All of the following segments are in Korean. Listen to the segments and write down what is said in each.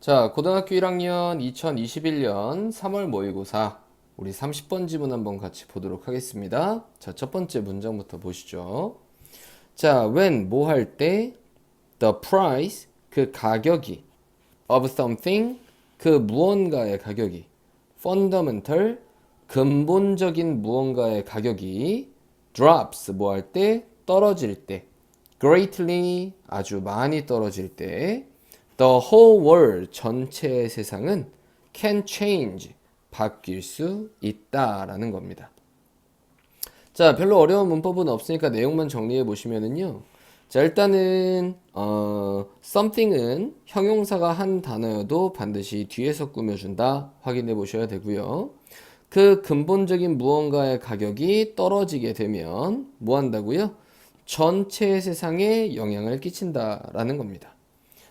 자, 고등학교 1학년 2021년 3월 모의고사 우리 30번 지문 한번 같이 보도록 하겠습니다. 자, 첫 번째 문장부터 보시죠. 자, when 뭐 할 때 the price 그 가격이 of something 그 무언가의 가격이 fundamental 근본적인 무언가의 가격이 drops 뭐 할 때 떨어질 때 greatly 아주 많이 떨어질 때 The whole world 전체 세상은 can change 바뀔 수 있다라는 겁니다. 자, 별로 어려운 문법은 없으니까 내용만 정리해 보시면은요. 자, 일단은 something은 형용사가 한 단어여도 반드시 뒤에서 꾸며준다 확인해 보셔야 되고요. 그 근본적인 무언가의 가격이 떨어지게 되면 뭐 한다고요? 전체 세상에 영향을 끼친다라는 겁니다.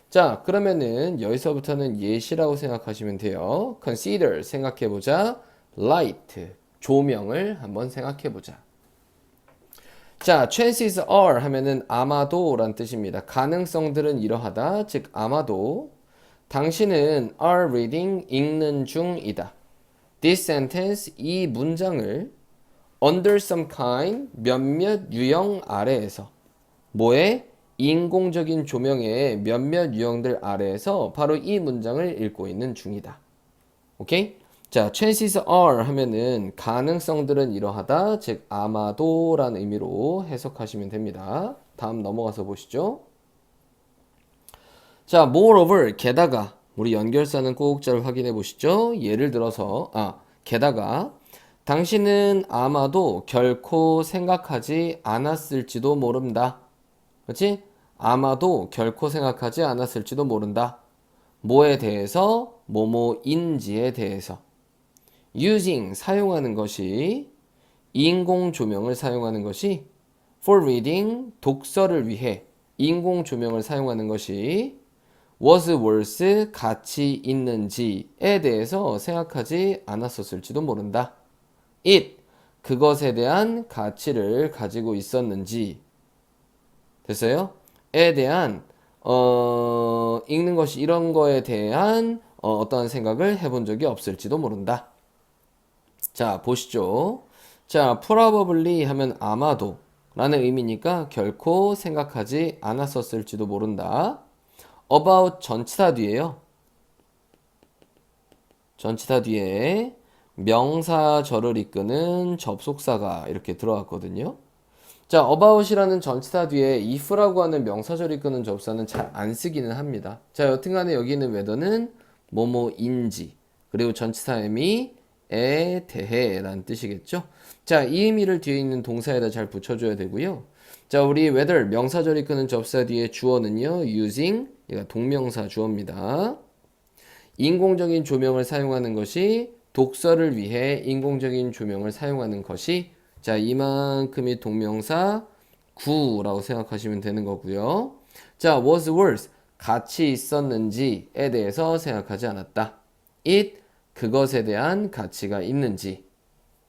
자, 그러면은 여기서부터는 예시라고 생각하시면 돼요. consider 생각해보자. light 조명을 한번 생각해보자. 자, chances are 하면은 아마도 란 뜻입니다. 가능성들은 이러하다. 즉 아마도 당신은 are reading 읽는 중이다. This sentence 이 문장을 under some kind 몇몇 유형 아래에서 뭐에? 인공적인 조명의 몇몇 유형들 아래에서 바로 이 문장을 읽고 있는 중이다. 오케이? 자, chances are 하면은 가능성들은 이러하다, 즉 아마도라는 의미로 해석하시면 됩니다. 다음 넘어가서 보시죠. 자, moreover 게다가 우리 연결사는 꼭 잘 확인해 보시죠. 예를 들어서 게다가 당신은 아마도 결코 생각하지 않았을지도 모른다. 그렇지? 아마도 결코 생각하지 않았을지도 모른다. 뭐에 대해서? 뭐뭐인지에 대해서. using 사용하는 것이 인공 조명을 사용하는 것이 for reading 독서를 위해 인공 조명을 사용하는 것이 was worth 가치 있는지에 대해서 생각하지 않았었을지도 모른다. it 그것에 대한 가치를 가지고 있었는지 됐어요? 에 대한 읽는 것이 이런 거에 대한 어떠한 생각을 해본 적이 없을지도 모른다. 자, 보시죠. 자, probably 하면 아마도 라는 의미니까 결코 생각하지 않았었을지도 모른다. about 전치사 뒤에요. 전치사 뒤에 명사절을 이끄는 접속사가 이렇게 들어갔거든요. 자, about이라는 전치사 뒤에 if라고 하는 명사절이 이끄는 접사는 잘 안 쓰기는 합니다. 자, 여튼간에 여기 있는 whether는 뭐뭐인지 그리고 전치사 의미에 대해 라는 뜻이겠죠. 자, 이 의미를 뒤에 있는 동사에다 잘 붙여줘야 되고요. 자, 우리 whether 명사절 이끄는 접사 뒤에 주어는요. using 얘가 동명사 주어입니다. 인공적인 조명을 사용하는 것이 독서를 위해 인공적인 조명을 사용하는 것이 자, 이만큼이 동명사 구라고 생각하시면 되는 거고요. 자, was worth 가치 있었는지에 대해서 생각하지 않았다. it 그것에 대한 가치가 있는지.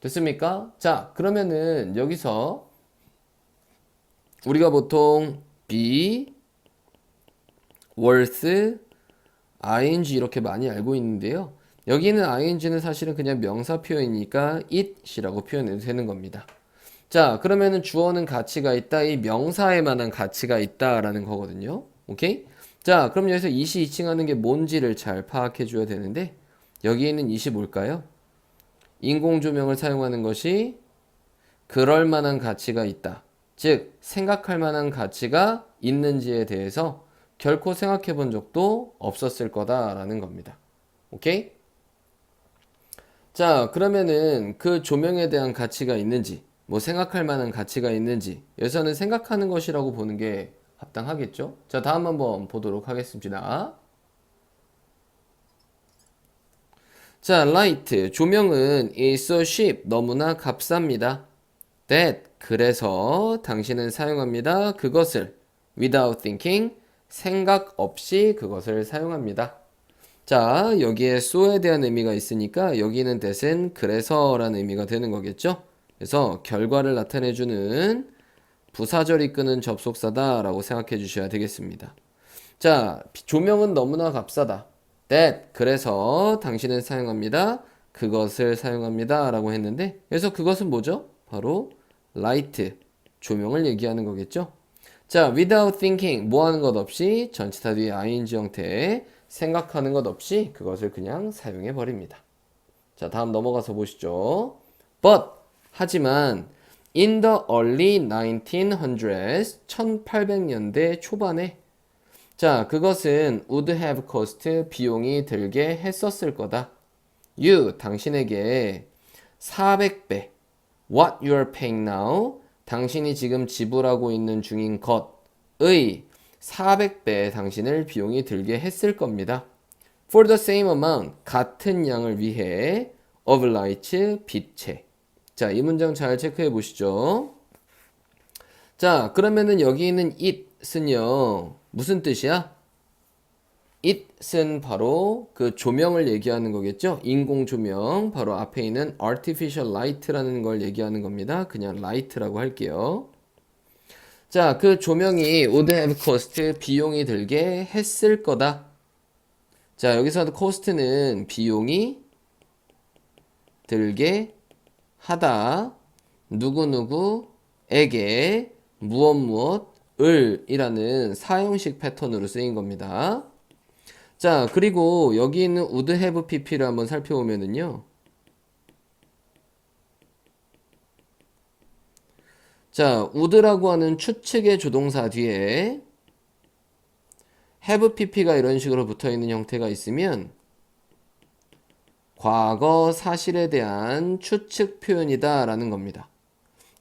됐습니까? 자, 그러면은 여기서 우리가 보통 be worth ing 이렇게 많이 알고 있는데요. 여기는 ing는 사실은 그냥 명사 표현이니까 it이라고 표현해도 되는 겁니다. 자, 그러면은 주어는 가치가 있다. 이 명사에 만한 가치가 있다라는 거거든요. 오케이? 자, 그럼 여기서 it이 이칭하는 게 뭔지를 잘 파악해 줘야 되는데 여기에 있는 it이 뭘까요? 인공조명을 사용하는 것이 그럴 만한 가치가 있다. 즉, 생각할 만한 가치가 있는지에 대해서 결코 생각해 본 적도 없었을 거다라는 겁니다. 오케이? 자, 그러면은 그 조명에 대한 가치가 있는지, 뭐 생각할 만한 가치가 있는지, 여기서는 생각하는 것이라고 보는 게 합당하겠죠? 자, 다음 한번 보도록 하겠습니다. 자, light, 조명은 is so cheap, 너무나 값쌉니다. that, 그래서 당신은 사용합니다. 그것을 without thinking, 생각 없이 그것을 사용합니다. 자, 여기에 so에 대한 의미가 있으니까 여기는 that은 그래서라는 의미가 되는 거겠죠? 그래서 결과를 나타내주는 부사절 이끄는 접속사다라고 생각해 주셔야 되겠습니다. 자, 조명은 너무나 값싸다. that 그래서 당신은 사용합니다. 그것을 사용합니다. 라고 했는데 그래서 그것은 뭐죠? 바로 light 조명을 얘기하는 거겠죠. 자, without thinking 뭐 하는 것 없이 전치사 뒤에 ing 형태 생각하는 것 없이 그것을 그냥 사용해 버립니다. 자, 다음 넘어가서 보시죠. But 하지만 in the early 1900s 1800년대 초반에 자, 그것은 would have cost 비용이 들게 했었을 거다. You 당신에게 400배 what you're paying now 당신이 지금 지불하고 있는 중인 것의 400배 당신을 비용이 들게 했을 겁니다. For the same amount 같은 양을 위해 of light 빛의 자, 이 문장 잘 체크해 보시죠. 자, 그러면은 여기 있는 it은요 무슨 뜻이야? it은 바로 그 조명을 얘기하는 거겠죠. 인공 조명 바로 앞에 있는 artificial light라는 걸 얘기하는 겁니다. 그냥 light라고 할게요. 자, 그 조명이 would have cost 비용이 들게 했을 거다. 자, 여기서 cost는 비용이 들게 하다 누구누구에게 무엇무엇을 이라는 사용식 패턴으로 쓰인 겁니다. 자, 그리고 여기 있는 would have pp를 한번 살펴보면은요. 자, would라고 하는 추측의 조동사 뒤에 have pp가 이런 식으로 붙어 있는 형태가 있으면 과거 사실에 대한 추측 표현이다 라는 겁니다.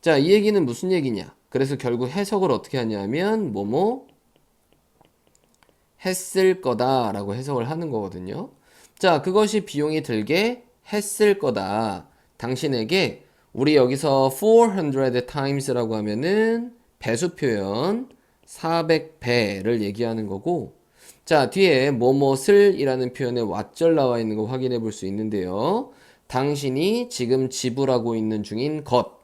자, 이 얘기는 무슨 얘기냐? 그래서 결국 해석을 어떻게 하냐면 뭐뭐 했을 거다 라고 해석을 하는 거거든요. 자, 그것이 비용이 들게 했을 거다. 당신에게 우리 여기서 400 times라고 하면은 배수 표현 400배를 얘기하는 거고 자, 뒤에 뭐뭇을 이라는 표현에 왓절 나와 있는 거 확인해 볼 수 있는데요. 당신이 지금 지불하고 있는 중인 것.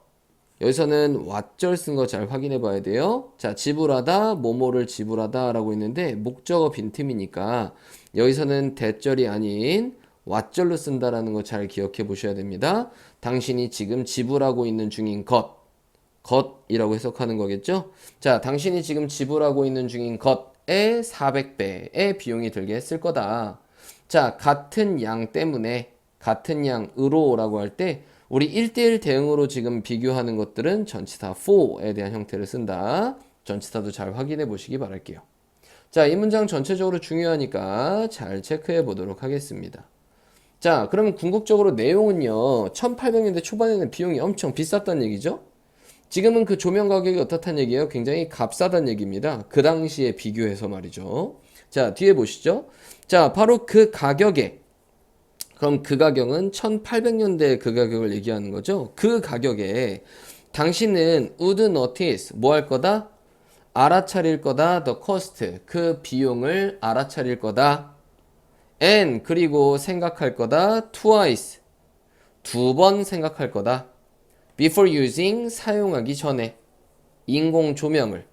여기서는 왓절 쓴 거 잘 확인해 봐야 돼요. 자, 지불하다, 뭐뭐를 지불하다 라고 있는데 목적어 빈틈이니까 여기서는 대절이 아닌 왓절로 쓴다라는 거 잘 기억해 보셔야 됩니다. 당신이 지금 지불하고 있는 중인 것이라고 해석하는 거겠죠. 자, 당신이 지금 지불하고 있는 중인 것에 400배의 비용이 들게 했을 거다. 자, 같은 양 때문에 같은 양으로 라고 할 때 우리 1대1 대응으로 지금 비교하는 것들은 전치사 for에 대한 형태를 쓴다. 전치사도 잘 확인해 보시기 바랄게요. 자, 이 문장 전체적으로 중요하니까 잘 체크해 보도록 하겠습니다. 자, 그러면 궁극적으로 내용은요. 1800년대 초반에는 비용이 엄청 비쌌다는 얘기죠. 지금은 그 조명 가격이 어떻다는 얘기예요? 굉장히 값싸다는 얘기입니다. 그 당시에 비교해서 말이죠. 자, 뒤에 보시죠. 자, 바로 그 가격에 그럼 그 가격은 1800년대 그 가격을 얘기하는 거죠. 그 가격에 당신은 would notice 뭐 할 거다? 알아차릴 거다. the cost 그 비용을 알아차릴 거다. and 그리고 생각할 거다. twice 두 번 생각할 거다. before using 사용하기 전에 인공 조명을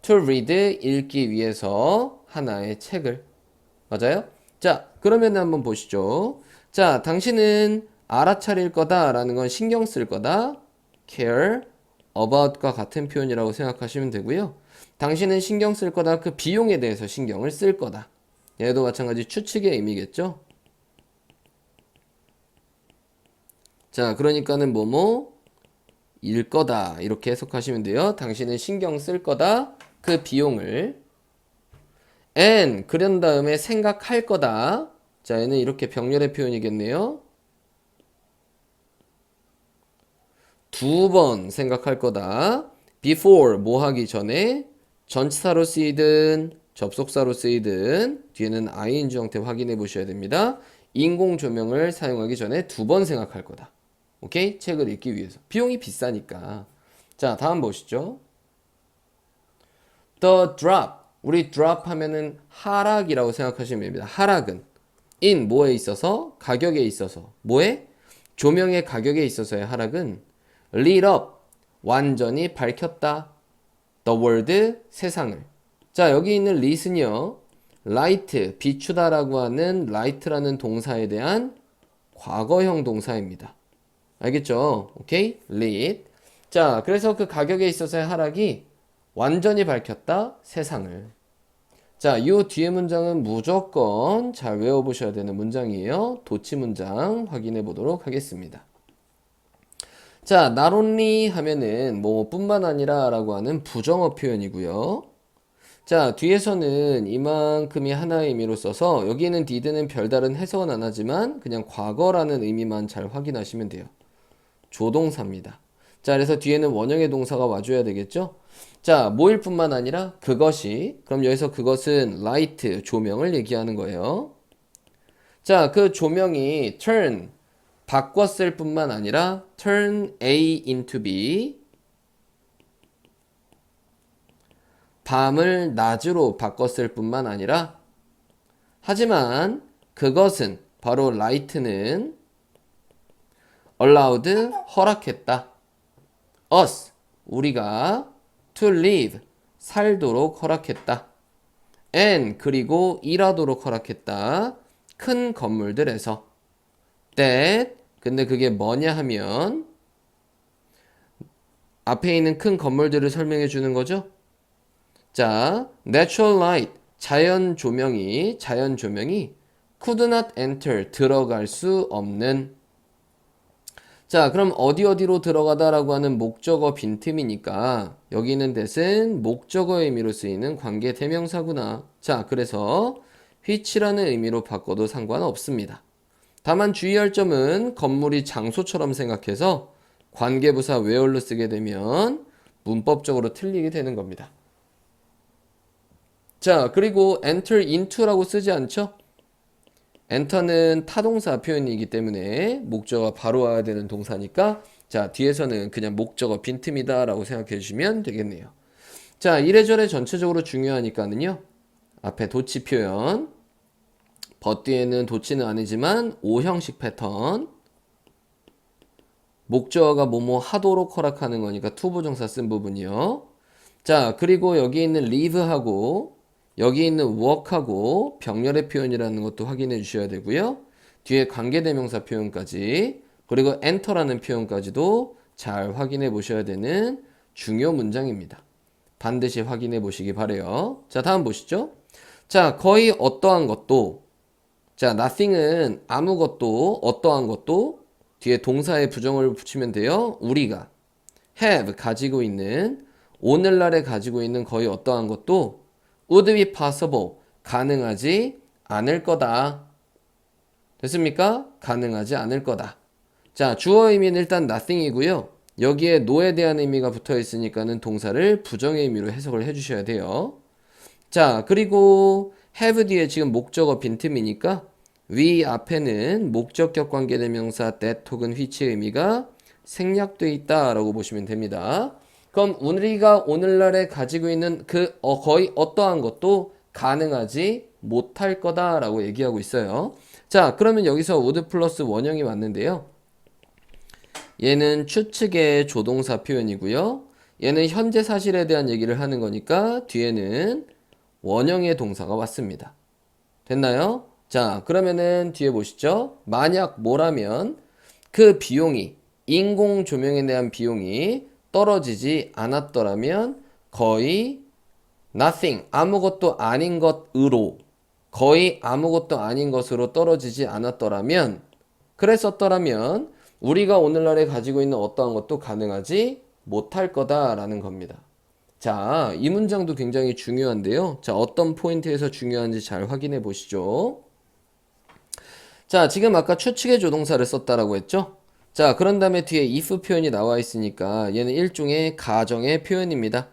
to read 읽기 위해서 하나의 책을 맞아요? 자, 그러면 한번 보시죠. 자, 당신은 알아차릴 거다 라는 건 신경 쓸 거다. care about과 같은 표현이라고 생각하시면 되고요. 당신은 신경 쓸 거다. 그 비용에 대해서 신경을 쓸 거다. 얘도 마찬가지 추측의 의미겠죠. 자, 그러니까는 뭐뭐 일 거다 이렇게 해석하시면 돼요. 당신은 신경 쓸 거다. 그 비용을 and 그런 다음에 생각할 거다. 자, 얘는 이렇게 병렬의 표현이겠네요. 두 번 생각할 거다. before 뭐 하기 전에 전치사로 쓰이든 접속사로 쓰이든 뒤에는 ing 형태 확인해 보셔야 됩니다. 인공 조명을 사용하기 전에 두 번 생각할 거다. 오케이? 책을 읽기 위해서. 비용이 비싸니까. 자, 다음 보시죠. The drop. 우리 drop 하면은 하락이라고 생각하시면 됩니다. 하락은 in 뭐에 있어서? 가격에 있어서. 뭐에? 조명의 가격에 있어서의 하락은 lit up. 완전히 밝혔다. The world. 세상을. 자, 여기 있는 lit은요. light, 비추다라고 하는 light라는 동사에 대한 과거형 동사입니다. 알겠죠? 오케이? lit. 자, 그래서 그 가격에 있어서의 하락이 완전히 밝혔다, 세상을. 자, 이 뒤에 문장은 무조건 잘 외워보셔야 되는 문장이에요. 도치 문장 확인해 보도록 하겠습니다. 자, not only 하면은 뭐 뿐만 아니라 라고 하는 부정어 표현이고요. 자, 뒤에서는 이만큼이 하나의 의미로 써서 여기는 did는 별다른 해석은 안 하지만 그냥 과거라는 의미만 잘 확인하시면 돼요. 조동사입니다. 자, 그래서 뒤에는 원형의 동사가 와줘야 되겠죠? 자, 뭐일 뿐만 아니라 그것이, 그럼 여기서 그것은 light, 조명을 얘기하는 거예요. 자, 그 조명이 turn, 바꿨을 뿐만 아니라 turn A into B, 밤을 낮으로 바꿨을 뿐만 아니라, 하지만 그것은, 바로 light는 allowed, 허락했다. us, 우리가 to live, 살도록 허락했다. and, 그리고 일하도록 허락했다. 큰 건물들에서. that, 근데 그게 뭐냐 하면 앞에 있는 큰 건물들을 설명해 주는 거죠. 자, natural light, 자연 조명이 could not enter, 들어갈 수 없는. 자, 그럼 어디로 들어가다라고 하는 목적어 빈틈이니까 여기 있는 that은 목적어의 의미로 쓰이는 관계 대명사구나. 자, 그래서 which라는 의미로 바꿔도 상관없습니다. 다만 주의할 점은 건물이 장소처럼 생각해서 관계부사 where로 쓰게 되면 문법적으로 틀리게 되는 겁니다. 자, 그리고 enter into라고 쓰지 않죠? enter는 타동사 표현이기 때문에 목적어가 바로 와야 되는 동사니까 자, 뒤에서는 그냥 목적어 빈틈이다 라고 생각해 주시면 되겠네요. 자, 이래저래 전체적으로 중요하니까는요, 앞에 도치 표현, but 뒤에는 도치는 아니지만 O형식 패턴, 목적어가 뭐뭐 하도록 허락하는 거니까 투부정사 쓴 부분이요. 자, 그리고 여기 있는 live하고 여기 있는 work하고 병렬의 표현이라는 것도 확인해 주셔야 되고요. 뒤에 관계대명사 표현까지, 그리고 enter라는 표현까지도 잘 확인해 보셔야 되는 중요 문장입니다. 반드시 확인해 보시기 바래요. 자, 다음 보시죠. 자, 거의 어떠한 것도, 자, nothing은 아무것도, 어떠한 것도, 뒤에 동사의 부정어를 붙이면 돼요. 우리가 have, 가지고 있는, 오늘날에 가지고 있는 거의 어떠한 것도 would be possible, 가능하지 않을 거다. 됐습니까? 가능하지 않을 거다. 자, 주어 의미는 일단 nothing이고요. 여기에 no에 대한 의미가 붙어 있으니까는 동사를 부정의 의미로 해석을 해주셔야 돼요. 자, 그리고 have 뒤에 지금 목적어 빈틈이니까 위 앞에는 목적격 관계대명사 that 혹은 which의 의미가 생략되어 있다라고 보시면 됩니다. 그럼 우리가 오늘날에 가지고 있는 그 거의 어떠한 것도 가능하지 못할 거다라고 얘기하고 있어요. 자, 그러면 여기서 would 플러스 원형이 왔는데요. 얘는 추측의 조동사 표현이고요. 얘는 현재 사실에 대한 얘기를 하는 거니까 뒤에는 원형의 동사가 왔습니다. 됐나요? 자, 그러면은 뒤에 보시죠. 만약 뭐라면 그 비용이, 인공 조명에 대한 비용이 떨어지지 않았더라면 거의 nothing, 아무것도 아닌 것으로, 거의 아무것도 아닌 것으로 떨어지지 않았더라면, 그랬었더라면 우리가 오늘날에 가지고 있는 어떠한 것도 가능하지 못할 거다라는 겁니다. 자, 이 문장도 굉장히 중요한데요. 자, 어떤 포인트에서 중요한지 잘 확인해 보시죠. 자, 지금 아까 추측의 조동사를 썼다라고 했죠? 자, 그런 다음에 뒤에 if 표현이 나와 있으니까 얘는 일종의 가정의 표현입니다.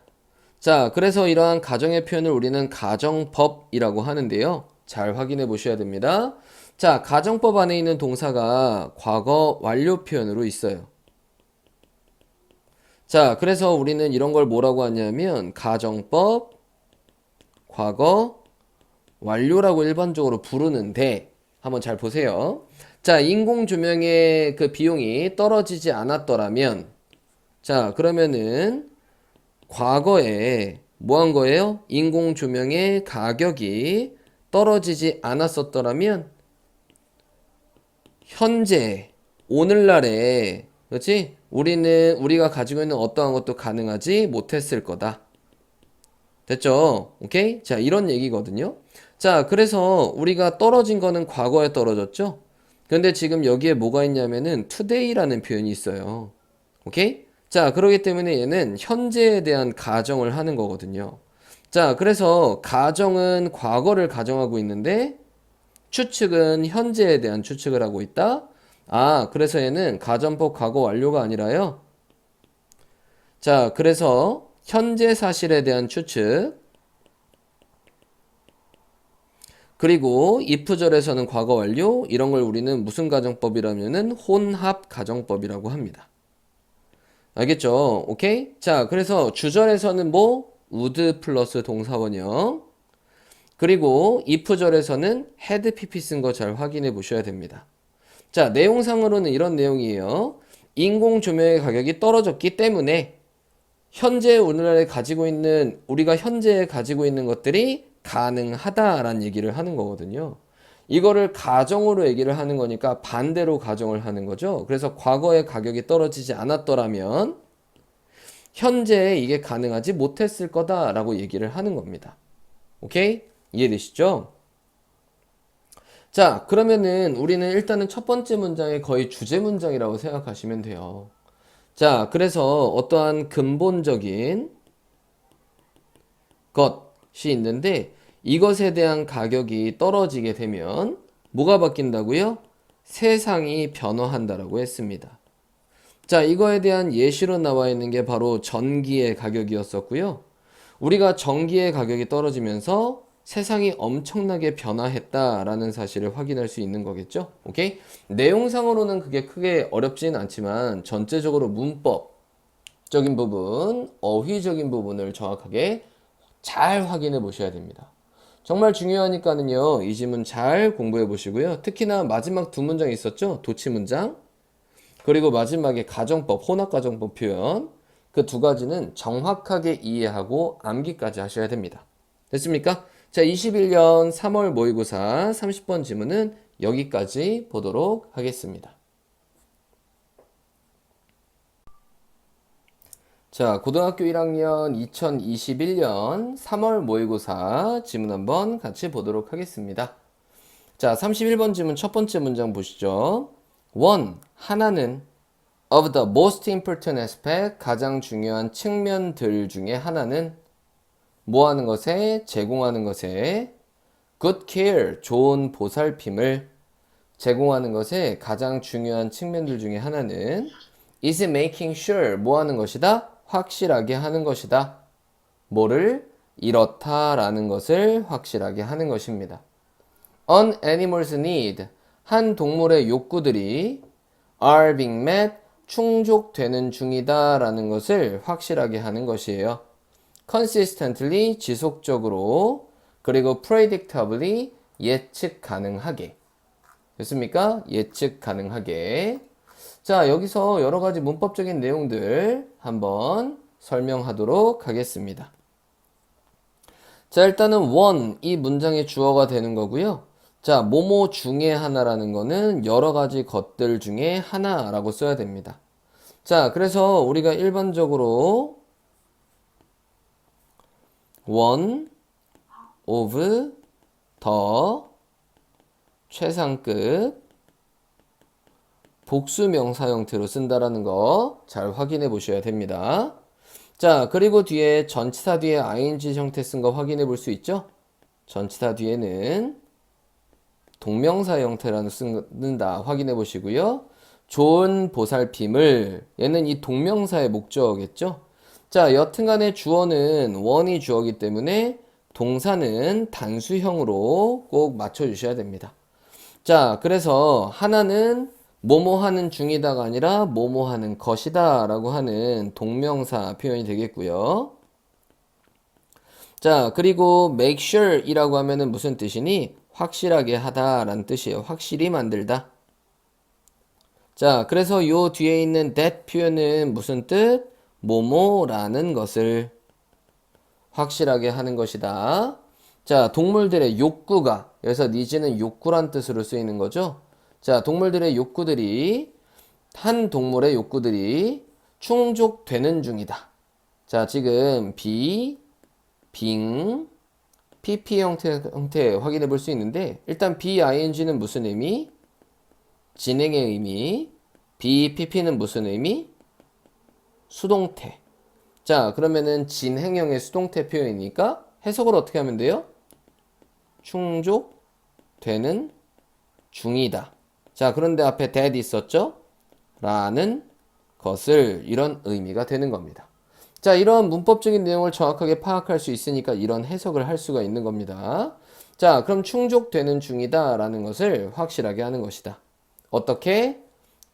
자, 그래서 이러한 가정의 표현을 우리는 가정법이라고 하는데요. 잘 확인해 보셔야 됩니다. 자, 가정법 안에 있는 동사가 과거 완료 표현으로 있어요. 자, 그래서 우리는 이런 걸 뭐라고 하냐면 가정법 과거 완료라고 일반적으로 부르는데 한번 잘 보세요. 자, 인공 조명의 그 비용이 떨어지지 않았더라면, 자, 그러면은 과거에 뭐 한 거예요? 인공 조명의 가격이 떨어지지 않았었더라면 현재 오늘날에 그렇지? 우리가 가지고 있는 어떠한 것도 가능하지 못했을 거다. 됐죠? 오케이? 자, 이런 얘기거든요. 자, 그래서 우리가 떨어진 거는 과거에 떨어졌죠? 근데 지금 여기에 뭐가 있냐면은 today라는 표현이 있어요. 오케이? 자, 그러기 때문에 얘는 현재에 대한 가정을 하는 거거든요. 자, 그래서 가정은 과거를 가정하고 있는데 추측은 현재에 대한 추측을 하고 있다. 아, 그래서 얘는 가정법 과거 완료가 아니라요. 자, 그래서 현재 사실에 대한 추측, 그리고 if절에서는 과거 완료, 이런 걸 우리는 무슨 가정법이라면은 혼합 가정법이라고 합니다. 알겠죠? 오케이? 자, 그래서 주절에서는 뭐? would 플러스 동사원형. 그리고 if절에서는 had pp 쓴 거 잘 확인해 보셔야 됩니다. 자, 내용상으로는 이런 내용이에요. 인공 조명의 가격이 떨어졌기 때문에 현재 오늘날에 가지고 있는 우리가 현재에 가지고 있는 것들이 가능하다라는 얘기를 하는 거거든요. 이거를 가정으로 얘기를 하는 거니까 반대로 가정을 하는 거죠. 그래서 과거에 가격이 떨어지지 않았더라면 현재에 이게 가능하지 못했을 거다라고 얘기를 하는 겁니다. 오케이? 이해되시죠? 자, 그러면은 우리는 일단은 첫 번째 문장이 거의 주제 문장이라고 생각하시면 돼요. 자, 그래서 어떠한 근본적인 것이 있는데 이것에 대한 가격이 떨어지게 되면 뭐가 바뀐다고요? 세상이 변화한다라고 했습니다. 자, 이거에 대한 예시로 나와 있는 게 바로 전기의 가격이었었고요. 우리가 전기의 가격이 떨어지면서 세상이 엄청나게 변화했다라는 사실을 확인할 수 있는 거겠죠? 오케이? 내용상으로는 그게 크게 어렵지는 않지만 전체적으로 문법적인 부분, 어휘적인 부분을 정확하게 잘 확인해 보셔야 됩니다. 정말 중요하니까는요, 이 지문 잘 공부해 보시고요. 특히나 마지막 두 문장 있었죠? 도치 문장. 그리고 마지막에 가정법, 혼합가정법 표현. 그 두 가지는 정확하게 이해하고 암기까지 하셔야 됩니다. 됐습니까? 자, 21년 3월 모의고사 30번 지문은 여기까지 보도록 하겠습니다. 자, 고등학교 1학년 2021년 3월 모의고사 지문 한번 같이 보도록 하겠습니다. 자, 31번 지문 첫 번째 문장 보시죠. One, 하나는 of the most important aspect, 가장 중요한 측면들 중에 하나는 뭐 하는 것에, 제공하는 것에 good care, 좋은 보살핌을 제공하는 것에 가장 중요한 측면들 중에 하나는 is making sure, 뭐 하는 것이다? 확실하게 하는 것이다. 뭐를? 이렇다라는 것을 확실하게 하는 것입니다. An animal's need, 한 동물의 욕구들이 are being met, 충족되는 중이다 라는 것을 확실하게 하는 것이에요. consistently, 지속적으로, 그리고 predictably, 예측 가능하게. 됐습니까? 예측 가능하게. 자, 여기서 여러 가지 문법적인 내용들 한번 설명하도록 하겠습니다. 자, 일단은 one, 이 문장의 주어가 되는 거고요. 자, 뭐뭐 중에 하나라는 거는 여러 가지 것들 중에 하나라고 써야 됩니다. 자, 그래서 우리가 일반적으로 one of the 최상급 복수 명사 형태로 쓴다라는 거 잘 확인해 보셔야 됩니다. 자, 그리고 뒤에 전치사 뒤에 ing 형태 쓴 거 확인해 볼 수 있죠? 전치사 뒤에는 동명사 형태라는 쓴다 확인해 보시고요. 좋은 보살핌을, 얘는 이 동명사의 목적어겠죠? 자, 여튼간에 주어는 원이 주어이기 때문에 동사는 단수형으로 꼭 맞춰주셔야 됩니다. 자, 그래서 하나는 뭐뭐 하는 중이다가 아니라 뭐뭐 하는 것이다 라고 하는 동명사 표현이 되겠고요. 자, 그리고 make sure 이라고 하면은 무슨 뜻이니? 확실하게 하다 라는 뜻이에요. 확실히 만들다. 자, 그래서 요 뒤에 있는 that 표현은 무슨 뜻? 뭐뭐라는 것을 확실하게 하는 것이다. 자, 동물들의 욕구가, 여기서 needs는 욕구란 뜻으로 쓰이는 거죠. 자, 동물들의 욕구들이, 한 동물의 욕구들이 충족되는 중이다. 자, 지금 be, being, PP 형태 확인해 볼 수 있는데, 일단 BING는 무슨 의미? 진행의 의미. BPP는 무슨 의미? 수동태. 자, 그러면은 진행형의 수동태 표현이니까 해석을 어떻게 하면 돼요? 충족되는 중이다. 자, 그런데 앞에 that 있었죠? 라는 것을 이런 의미가 되는 겁니다. 자, 이런 문법적인 내용을 정확하게 파악할 수 있으니까 이런 해석을 할 수가 있는 겁니다. 자, 그럼 충족되는 중이다 라는 것을 확실하게 하는 것이다. 어떻게?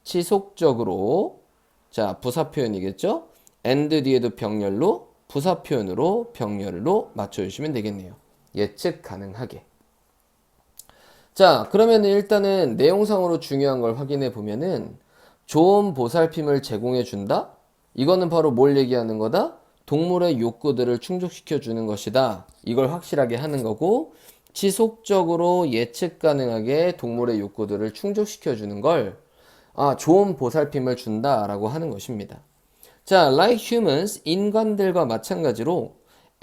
지속적으로. 자, 부사 표현이겠죠? and 뒤에도 병렬로, 부사 표현으로 병렬로 맞춰주시면 되겠네요. 예측 가능하게. 자, 그러면 일단은 내용상으로 중요한 걸 확인해 보면은 좋은 보살핌을 제공해 준다? 이거는 바로 뭘 얘기하는 거다? 동물의 욕구들을 충족시켜 주는 것이다. 이걸 확실하게 하는 거고, 지속적으로 예측 가능하게 동물의 욕구들을 충족시켜 주는 걸 좋은 보살핌을 준다라고 하는 것입니다. 자, like humans, 인간들과 마찬가지로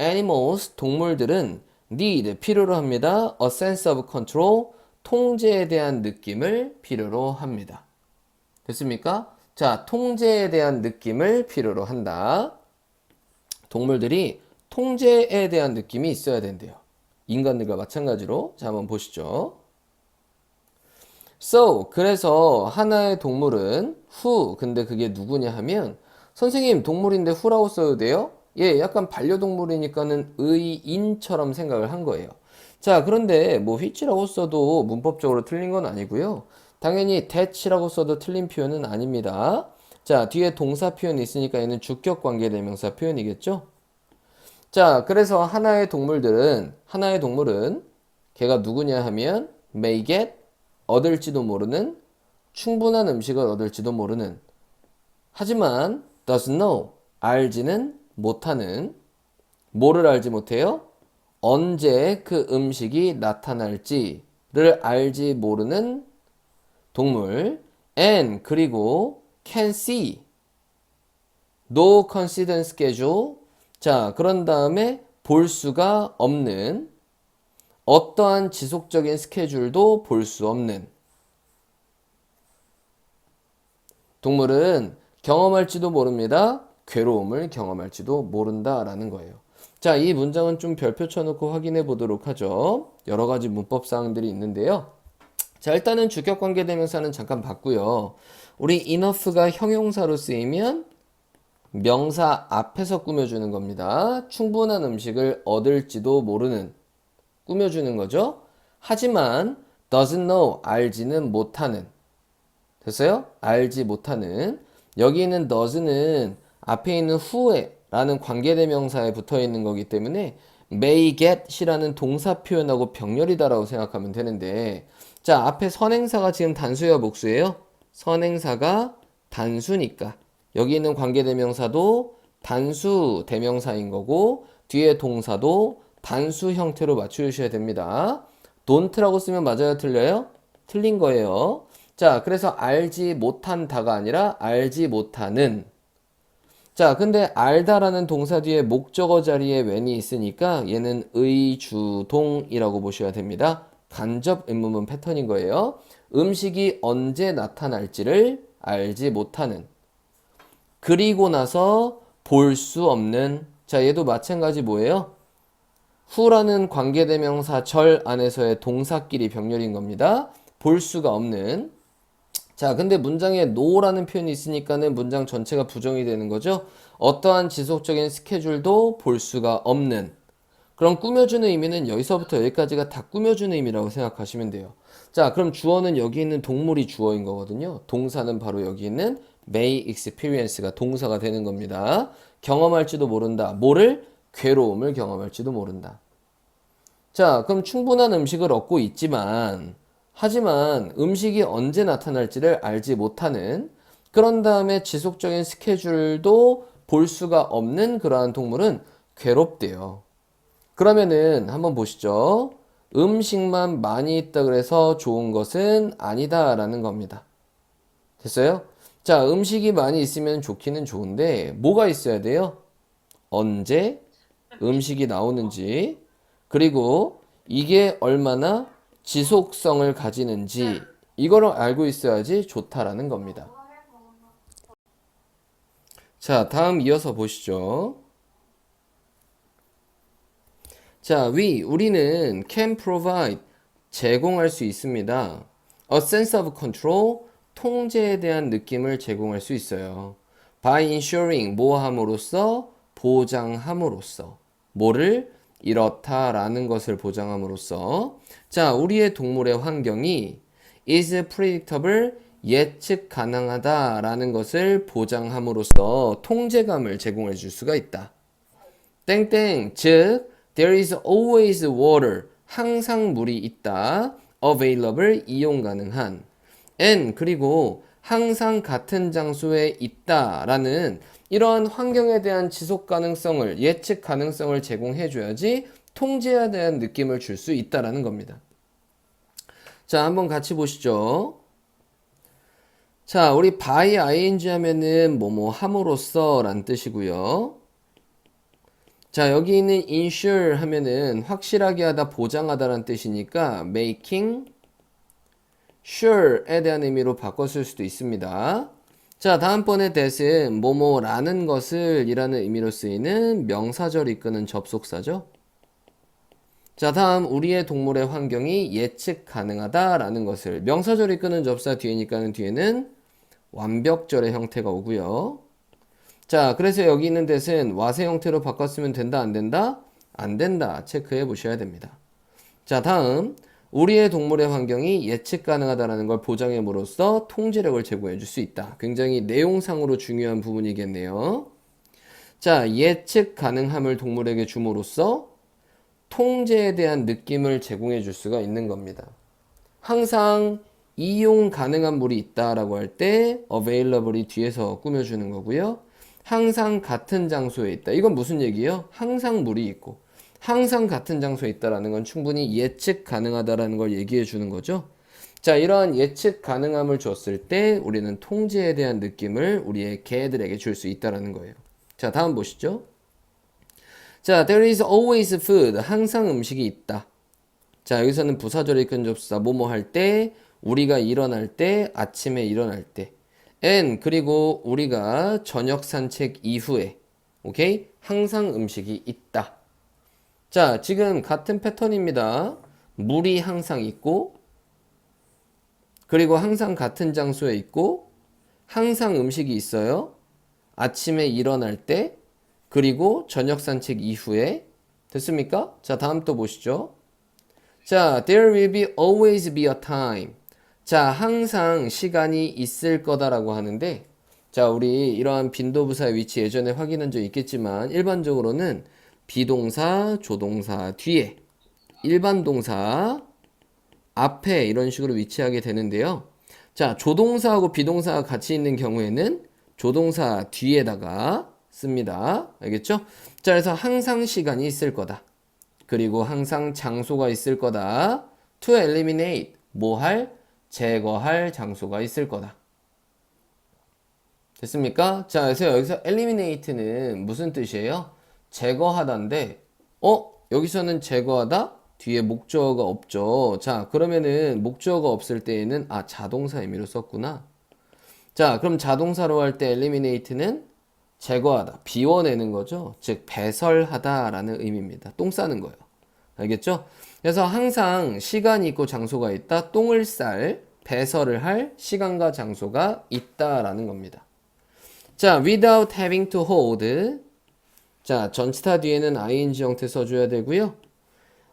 animals, 동물들은 need, 필요로 합니다. a sense of control, 통제에 대한 느낌을 필요로 합니다. 됐습니까? 자, 통제에 대한 느낌을 필요로 한다. 동물들이 통제에 대한 느낌이 있어야 된대요. 인간들과 마찬가지로. 자, 한번 보시죠. So, 그래서 하나의 동물은 who, 근데 그게 누구냐 하면 선생님 동물인데 who라고 써도 돼요? 예, 약간 반려동물이니까는 의인처럼 생각을 한 거예요. 자, 그런데 뭐 which라고 써도 문법적으로 틀린 건 아니고요. 당연히 that이라고 써도 틀린 표현은 아닙니다. 자, 뒤에 동사 표현이 있으니까 얘는 주격 관계 대명사 표현이겠죠? 자, 그래서 하나의 동물은 걔가 누구냐 하면 may get, 얻을지도 모르는, 충분한 음식을 얻을지도 모르는, 하지만 doesn't know, 알지는 못하는, 뭐를 알지 못해요? 언제 그 음식이 나타날지를 알지 모르는 동물. and 그리고 can see, no coincidence schedule. 자, 그런 다음에 볼 수가 없는, 어떠한 지속적인 스케줄도 볼 수 없는 동물은 경험할지도 모릅니다. 괴로움을 경험할지도 모른다라는 거예요. 자, 이 문장은 좀 별표 쳐놓고 확인해 보도록 하죠. 여러 가지 문법 사항들이 있는데요. 자, 일단은 주격관계대명사는 잠깐 봤고요. 우리 enough가 형용사로 쓰이면 명사 앞에서 꾸며주는 겁니다. 충분한 음식을 얻을지도 모르는, 꾸며주는 거죠. 하지만 doesn't know, 알지는 못하는. 됐어요? 알지 못하는. 여기 있는 does는 앞에 있는 who에 라는 관계대명사에 붙어 있는 거기 때문에 may get이라는 동사 표현하고 병렬이다라고 생각하면 되는데, 자, 앞에 선행사가 지금 단수예요, 복수예요? 선행사가 단수니까 여기 있는 관계대명사도 단수 대명사인 거고, 뒤에 동사도 단수 형태로 맞춰주셔야 됩니다. don't라고 쓰면 맞아요, 틀려요? 틀린 거예요. 자, 그래서 알지 못한다가 아니라 알지 못하는. 자, 근데 알다라는 동사 뒤에 목적어 자리에 when이 있으니까 얘는 의주동이라고 보셔야 됩니다. 간접 의문문 패턴인 거예요. 음식이 언제 나타날지를 알지 못하는. 그리고 나서 볼 수 없는. 자, 얘도 마찬가지 뭐예요? who라는 관계대명사 절 안에서의 동사끼리 병렬인 겁니다. 볼 수가 없는. 자, 근데 문장에 no라는 표현이 있으니까는 문장 전체가 부정이 되는 거죠. 어떠한 지속적인 스케줄도 볼 수가 없는. 그럼 꾸며주는 의미는 여기서부터 여기까지가 다 꾸며주는 의미라고 생각하시면 돼요. 자, 그럼 주어는 여기 있는 동물이 주어인 거거든요. 동사는 바로 여기 있는 may experience가 동사가 되는 겁니다. 경험할지도 모른다. 뭐를? 괴로움을 경험할지도 모른다. 자, 그럼 충분한 음식을 얻고 있지만, 하지만 음식이 언제 나타날지를 알지 못하는, 그런 다음에 지속적인 스케줄도 볼 수가 없는 그러한 동물은 괴롭대요. 그러면은 한번 보시죠. 음식만 많이 있다 그래서 좋은 것은 아니다 라는 겁니다. 됐어요? 자, 음식이 많이 있으면 좋기는 좋은데 뭐가 있어야 돼요? 언제 음식이 나오는지, 그리고 이게 얼마나 지속성을 가지는지 이거를 알고 있어야지 좋다라는 겁니다. 자, 다음 이어서 보시죠. 자, 우리는 can provide, 제공할 수 있습니다. A sense of control, 통제에 대한 느낌을 제공할 수 있어요. By ensuring, 뭐함으로써, 보장함으로써. 뭐를? 이렇다라는 것을 보장함으로써. 자, 우리의 동물의 환경이 is predictable, 예측 가능하다라는 것을 보장함으로써 통제감을 제공해 줄 수가 있다. 땡땡, 즉 there is always water, 항상 물이 있다. available, 이용 가능한. and, 그리고 항상 같은 장소에 있다라는 이러한 환경에 대한 지속 가능성을, 예측 가능성을 제공해 줘야지 통제에 대한 느낌을 줄 수 있다라는 겁니다. 자, 한번 같이 보시죠. 자, 우리 by ing 하면은 뭐뭐 함으로써 란 뜻이고요. 자, 여기 있는 ensure 하면은 확실하게 하다, 보장하다라는 뜻이니까 making sure에 대한 의미로 바꿔 쓸 수도 있습니다. 자, 다음번에 that은 뭐뭐라는 것을 이라는 의미로 쓰이는 명사절 이끄는 접속사죠. 자, 다음 우리의 동물의 환경이 예측 가능하다라는 것을 명사절 이끄는 접사 뒤에니까는 뒤에는 완벽절의 형태가 오고요. 자, 그래서 여기 있는 that은 와세 형태로 바꿨으면 된다, 안 된다? 안 된다. 체크해 보셔야 됩니다. 자, 다음 우리의 동물의 환경이 예측 가능하다는 걸 보장함으로써 통제력을 제공해 줄 수 있다. 굉장히 내용상으로 중요한 부분이겠네요. 자, 예측 가능함을 동물에게 줌으로써 통제에 대한 느낌을 제공해 줄 수가 있는 겁니다. 항상 이용 가능한 물이 있다라고 할 때 available이 뒤에서 꾸며주는 거고요. 항상 같은 장소에 있다. 이건 무슨 얘기예요? 항상 물이 있고 항상 같은 장소에 있다라는 건 충분히 예측 가능하다라는 걸 얘기해 주는 거죠. 자, 이러한 예측 가능함을 줬을 때 우리는 통제에 대한 느낌을 우리의 개들에게 줄 수 있다라는 거예요. 자, 다음 보시죠. 자, there is always food. 항상 음식이 있다. 자, 여기서는 부사절에 이끈 접수사 뭐뭐 할 때, 우리가 일어날 때, 아침에 일어날 때. and, 그리고 우리가 저녁 산책 이후에. 오케이? 항상 음식이 있다. 자, 지금 같은 패턴입니다. 물이 항상 있고, 그리고 항상 같은 장소에 있고, 항상 음식이 있어요. 아침에 일어날 때, 그리고 저녁 산책 이후에. 됐습니까? 자, 다음 또 보시죠. 자, there will be always be a time. 자, 항상 시간이 있을 거다라고 하는데, 자, 우리 이러한 빈도부사의 위치 예전에 확인한 적 있겠지만, 일반적으로는 비동사, 조동사 뒤에, 일반 동사 앞에 이런 식으로 위치하게 되는데요. 자, 조동사하고 비동사가 같이 있는 경우에는 조동사 뒤에다가 씁니다. 알겠죠? 자, 그래서 항상 시간이 있을 거다. 그리고 항상 장소가 있을 거다. To eliminate, 뭐 할? 제거할 장소가 있을 거다. 됐습니까? 자, 그래서 여기서 eliminate는 무슨 뜻이에요? 제거하다인데, 여기서는 제거하다? 뒤에 목적어가 없죠. 자, 그러면은 목적어가 없을 때에는, 자동사 의미로 썼구나. 자, 그럼 자동사로 할 때 eliminate는 제거하다, 비워내는 거죠. 즉, 배설하다 라는 의미입니다. 똥 싸는 거예요. 알겠죠? 그래서 항상 시간이 있고 장소가 있다. 똥을 쌀, 배설을 할 시간과 장소가 있다라는 겁니다. 자, without having to hold. 자, 전치사 뒤에는 ing 형태 써줘야 되고요.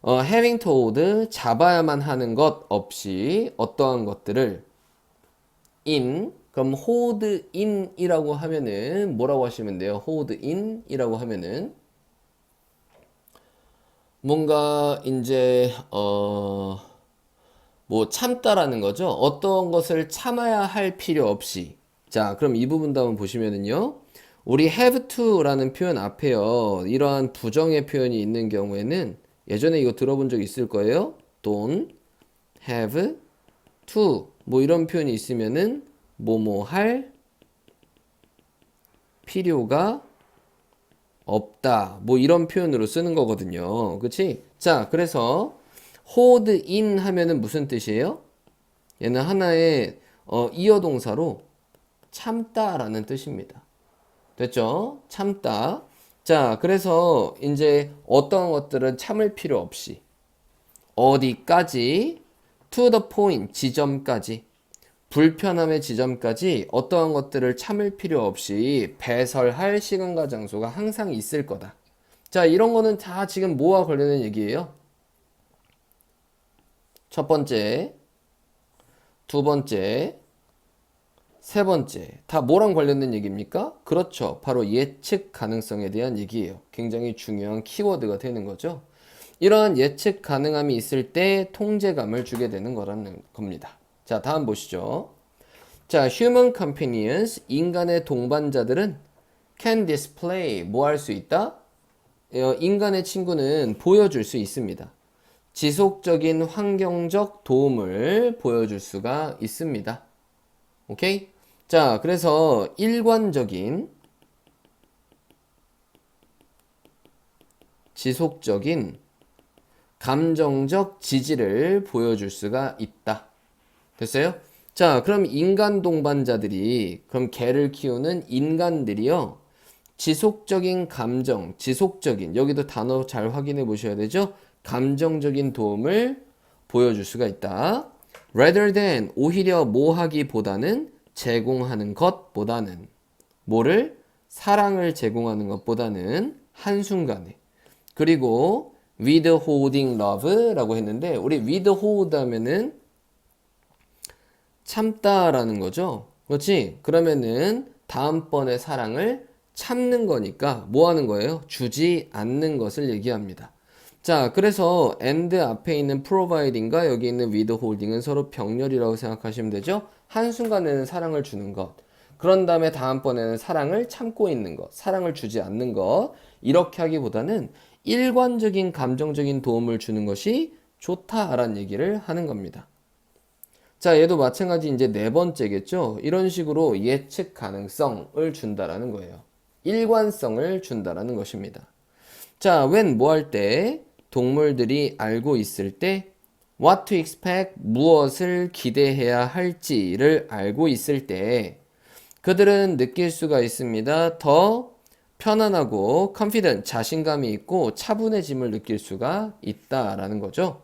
having to hold, 잡아야만 하는 것 없이 어떠한 것들을 in, 그럼 hold in이라고 하면은 뭐라고 하시면 돼요? hold in이라고 하면은 뭔가 이제 뭐 참다라는 거죠. 어떤 것을 참아야 할 필요 없이. 자, 그럼 이 부분도 한번 보시면은요. 우리 have to라는 표현 앞에요. 이러한 부정의 표현이 있는 경우에는 예전에 이거 들어본 적 있을 거예요. don't have to 뭐 이런 표현이 있으면은 뭐뭐 할 필요가 없다. 뭐 이런 표현으로 쓰는 거거든요. 그치? 자, 그래서 hold in 하면은 무슨 뜻이에요? 얘는 하나의 이어 동사로 참다라는 뜻입니다. 됐죠? 참다. 자, 그래서 이제 어떤 것들은 참을 필요 없이 어디까지 to the point 지점까지 불편함의 지점까지 어떠한 것들을 참을 필요 없이 배설할 시간과 장소가 항상 있을 거다. 자, 이런 거는 다 지금 뭐와 관련된 얘기예요? 첫 번째, 두 번째, 세 번째. 다 뭐랑 관련된 얘기입니까? 그렇죠. 바로 예측 가능성에 대한 얘기예요. 굉장히 중요한 키워드가 되는 거죠. 이러한 예측 가능함이 있을 때 통제감을 주게 되는 거라는 겁니다. 자, 다음 보시죠. 자, human companions, 인간의 동반자들은 can display, 뭐 할 수 있다? 인간의 친구는 보여줄 수 있습니다. 지속적인 환경적 도움을 보여줄 수가 있습니다. 오케이? 자, 그래서 일관적인, 지속적인 감정적 지지를 보여줄 수가 있다. 됐어요? 자, 그럼 인간 동반자들이, 그럼 개를 키우는 인간들이요. 지속적인 감정, 지속적인, 여기도 단어 잘 확인해 보셔야 되죠? 감정적인 도움을 보여줄 수가 있다. rather than, 오히려 뭐 하기보다는 제공하는 것보다는, 뭐를? 사랑을 제공하는 것보다는 한순간에. 그리고 withholding love라고 했는데, 우리 withhold 하면은 참다라는 거죠. 그렇지? 그러면은 다음번에 사랑을 참는 거니까 뭐 하는 거예요? 주지 않는 것을 얘기합니다. 자, 그래서 and 앞에 있는 providing과 여기 있는 withholding은 서로 병렬이라고 생각하시면 되죠. 한순간에는 사랑을 주는 것. 그런 다음에 다음번에는 사랑을 참고 있는 것. 사랑을 주지 않는 것. 이렇게 하기보다는 일관적인 감정적인 도움을 주는 것이 좋다라는 얘기를 하는 겁니다. 자, 얘도 마찬가지 이제 네 번째겠죠. 이런 식으로 예측 가능성을 준다라는 거예요. 일관성을 준다라는 것입니다. 자, when 뭐 할 때, 동물들이 알고 있을 때, what to expect, 무엇을 기대해야 할지를 알고 있을 때, 그들은 느낄 수가 있습니다. 더 편안하고 confident, 자신감이 있고 차분해짐을 느낄 수가 있다라는 거죠.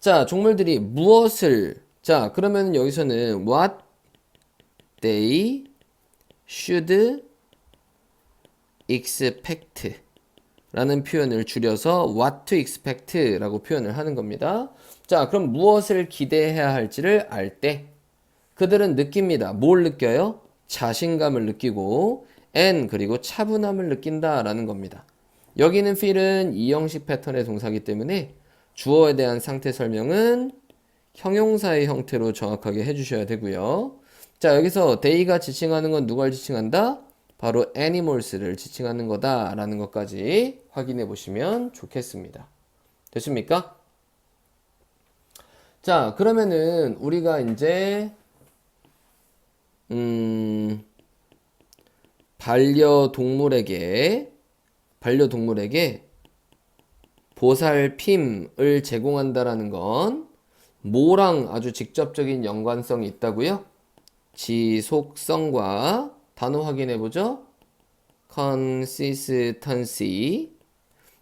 자, 종물들이 무엇을, 자, 그러면 여기서는 what they should expect 라는 표현을 줄여서 what to expect 라고 표현을 하는 겁니다. 자, 그럼 무엇을 기대해야 할지를 알 때 그들은 느낍니다. 뭘 느껴요? 자신감을 느끼고 and 그리고 차분함을 느낀다라는 겁니다. 여기는 feel은 이형식 패턴의 동사이기 때문에 주어에 대한 상태 설명은 형용사의 형태로 정확하게 해주셔야 되고요. 자, 여기서 they가 지칭하는 건 누굴 지칭한다? 바로 animals를 지칭하는 거다라는 것까지 확인해 보시면 좋겠습니다. 됐습니까? 자, 그러면은 우리가 이제 반려동물에게 보살핌을 제공한다라는 건 뭐랑 아주 직접적인 연관성이 있다고요? 지속성과 단어 확인해 보죠. consistency.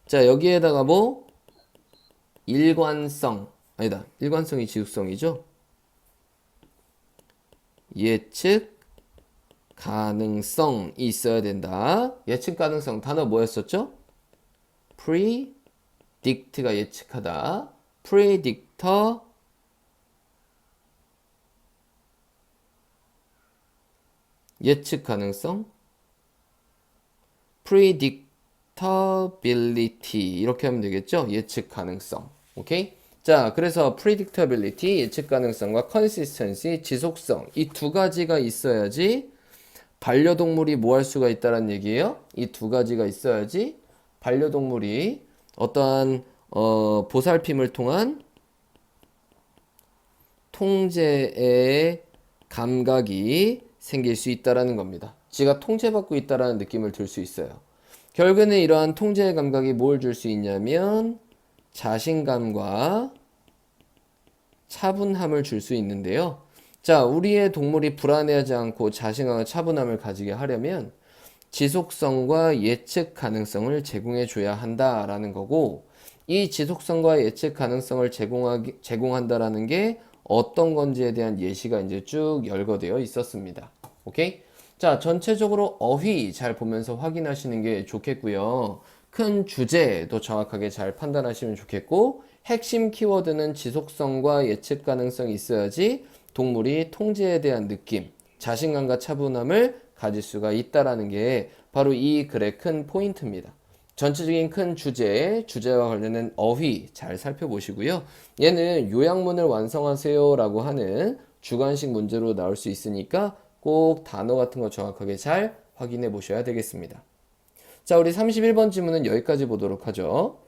자, 여기에다가 뭐 일관성. 아니다. 일관성이 지속성이죠. 예측 가능성이 있어야 된다. 예측 가능성 단어 뭐였었죠? predict가 예측하다. predictor 예측 가능성, predictability 이렇게 하면 되겠죠? 예측 가능성. 오케이? 자, 그래서 predictability 예측 가능성과 consistency 지속성 이 두 가지가 있어야지 반려동물이 뭐 할 수가 있다는 얘기예요? 이 두 가지가 있어야지 반려동물이 어떠한 보살핌을 통한 통제의 감각이 생길 수 있다라는 겁니다. 지가 통제받고 있다라는 느낌을 들 수 있어요. 결국에는 이러한 통제의 감각이 뭘 줄 수 있냐면 자신감과 차분함을 줄 수 있는데요. 자, 우리의 동물이 불안해하지 않고 자신감과 차분함을 가지게 하려면 지속성과 예측 가능성을 제공해 줘야 한다라는 거고, 이 지속성과 예측 가능성을 제공한다라는 게 어떤 건지에 대한 예시가 이제 쭉 열거되어 있었습니다. 오케이? 자, 전체적으로 어휘 잘 보면서 확인하시는 게 좋겠고요. 큰 주제도 정확하게 잘 판단하시면 좋겠고, 핵심 키워드는 지속성과 예측 가능성이 있어야지 동물이 통제에 대한 느낌, 자신감과 차분함을 가질 수가 있다라는 게 바로 이 글의 큰 포인트입니다. 전체적인 큰 주제와 관련된 어휘 잘 살펴보시고요. 얘는 요약문을 완성하세요 라고 하는 주관식 문제로 나올 수 있으니까 꼭 단어 같은 거 정확하게 잘 확인해 보셔야 되겠습니다. 자, 우리 31번 지문은 여기까지 보도록 하죠.